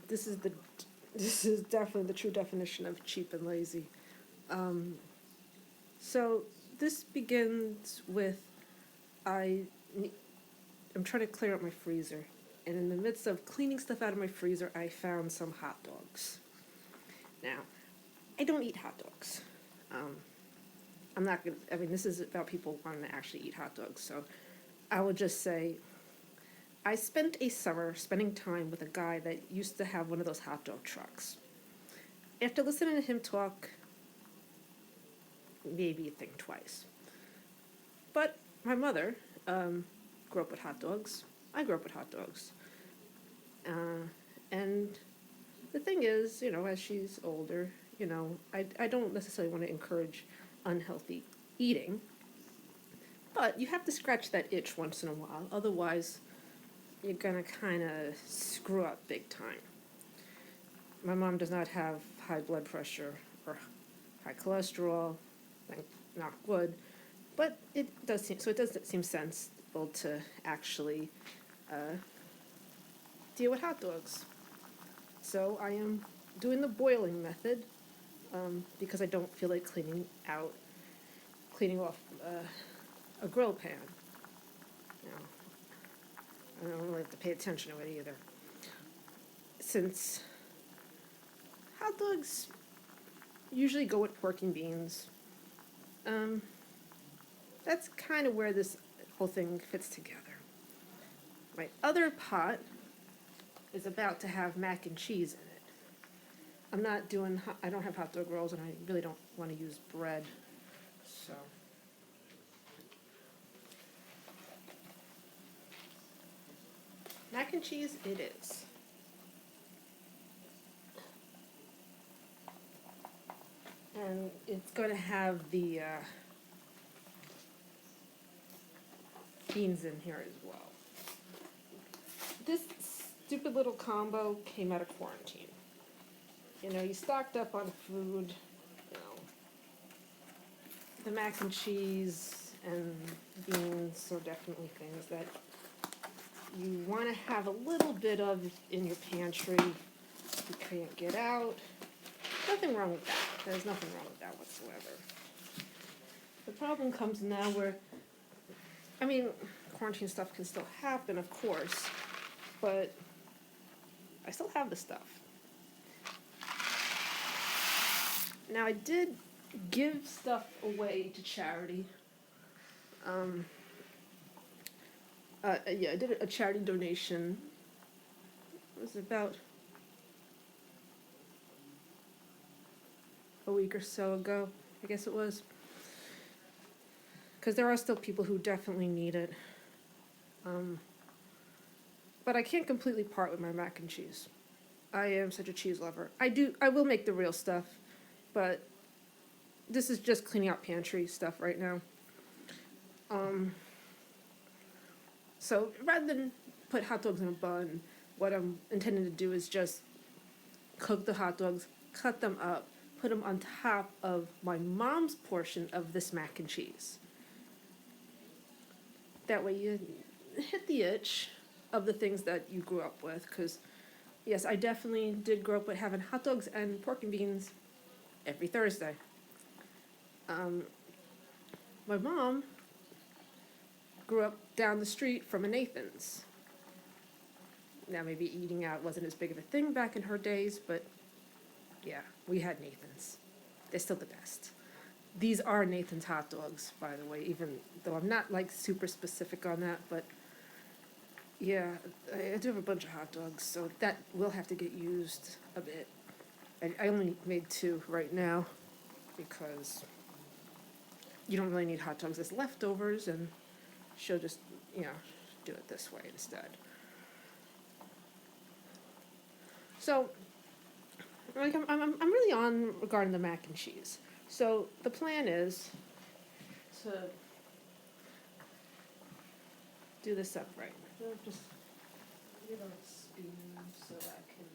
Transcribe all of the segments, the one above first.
this is the, this is definitely the true definition of cheap and lazy. Um, so this begins with, I, I'm trying to clear out my freezer. And in the midst of cleaning stuff out of my freezer, I found some hot dogs. Now, I don't eat hot dogs. Um, I'm not gonna, I mean, this is about people wanting to actually eat hot dogs. So I will just say, I spent a summer spending time with a guy that used to have one of those hot dog trucks. After listening to him talk, maybe you think twice. But my mother grew up with hot dogs. I grew up with hot dogs. And the thing is, as she's older, I don't necessarily want to encourage unhealthy eating, but you have to scratch that itch once in a while. Otherwise, you're going to kind of screw up big time. My mom does not have high blood pressure or high cholesterol, thank knock wood, but it does seem sensible to actually deal with hot dogs. So I am doing the boiling method because I don't feel like cleaning off a grill pan. I don't really have to pay attention to it either. Since hot dogs usually go with pork and beans, that's kind of where this whole thing fits together. My other pot is about to have mac and cheese in it. I don't have hot dog rolls, and I really don't want to use bread, so. Mac and cheese it is. And it's going to have the beans in here as well. This stupid little combo came out of quarantine. You stocked up on food, the mac and cheese and beans are definitely things that you want to have a little bit of in your pantry. You can't get out. Nothing wrong with that. There's nothing wrong with that whatsoever. The problem comes now where, quarantine stuff can still happen, of course, but I still have the stuff. Now, I did give stuff away to charity. I did a charity donation. It was about a week or so ago, I guess it was. Because there are still people who definitely need it. But I can't completely part with my mac and cheese. I am such a cheese lover. I will make the real stuff, but this is just cleaning out pantry stuff right now. So rather than put hot dogs in a bun, what I'm intending to do is just cook the hot dogs, cut them up, put them on top of my mom's portion of this mac and cheese. That way you hit the itch of the things that you grew up with, because yes, I definitely did grow up with having hot dogs and pork and beans every Thursday. My mom grew up down the street from a Nathan's. Now, maybe eating out wasn't as big of a thing back in her days, but yeah, we had Nathan's. They're still the best. These are Nathan's hot dogs, by the way, even though I'm not super specific on that, but yeah, I do have a bunch of hot dogs, so that will have to get used a bit. I only made 2 right now because you don't really need hot dogs as leftovers, and she'll just, do it this way instead. So, I'm really on regarding the mac and cheese. So the plan is to do this up right. Just give it a spoon so I can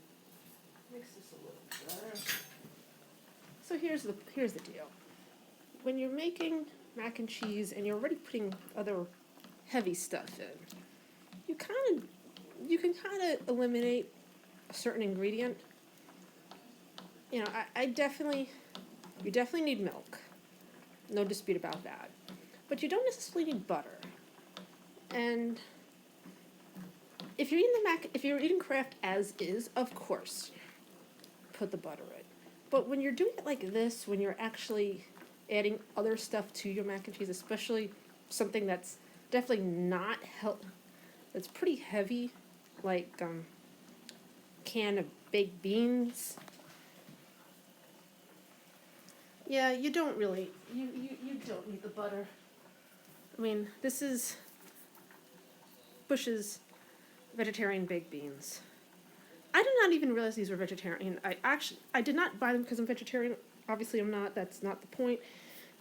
mix this a little better. So here's the deal. When you're making mac and cheese and you're already putting other heavy stuff in, you can kind of eliminate a certain ingredient, you know, you definitely need milk. No dispute about that. But you don't necessarily need butter. And if you're eating Kraft as is, of course, put the butter in. But when you're doing it like this, when you're actually adding other stuff to your mac and cheese, especially something that's definitely not that's pretty heavy, like can of baked beans. Yeah, you don't really, you don't need the butter. I mean, this is Bush's vegetarian baked beans. I did not even realize these were vegetarian. I did not buy them because I'm vegetarian. Obviously, I'm not. That's not the point.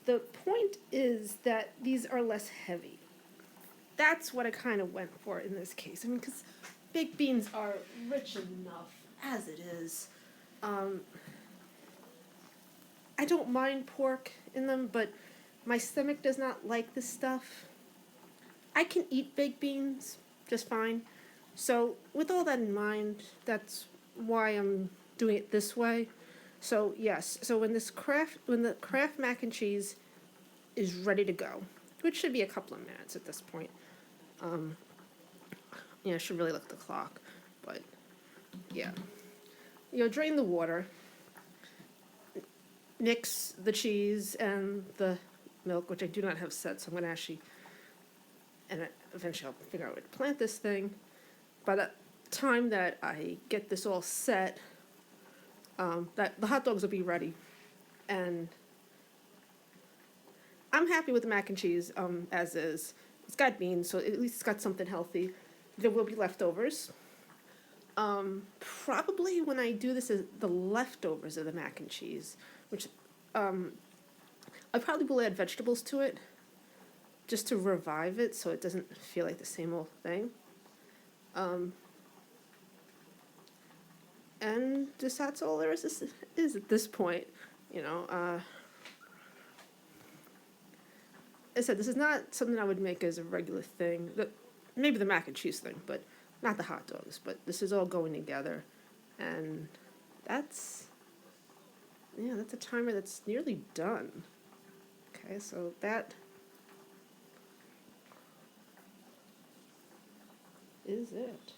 The point is that these are less heavy. That's what I kind of went for in this case. I mean, because baked beans are rich enough as it is. I don't mind pork in them, but my stomach does not like this stuff. I can eat baked beans just fine. So with all that in mind, that's why I'm doing it this way. So yes, so when the Kraft mac and cheese is ready to go, which should be a couple of minutes at this point. I should really look at the clock, but yeah. Drain the water, mix the cheese and the milk, which I do not have set, so I'm gonna eventually I'll figure out where to plant this thing. By the time that I get this all set, that the hot dogs will be ready, and I'm happy with the mac and cheese as is. It's got beans, so at least it's got something healthy. There will be leftovers. Probably when I do this is the leftovers of the mac and cheese, which I probably will add vegetables to it just to revive it so it doesn't feel like the same old thing. And just that's all there is at this point, I said, this is not something I would make as a regular thing. Maybe the mac and cheese thing, but not the hot dogs. But this is all going together, and that's a timer that's nearly done. Okay, so that is it.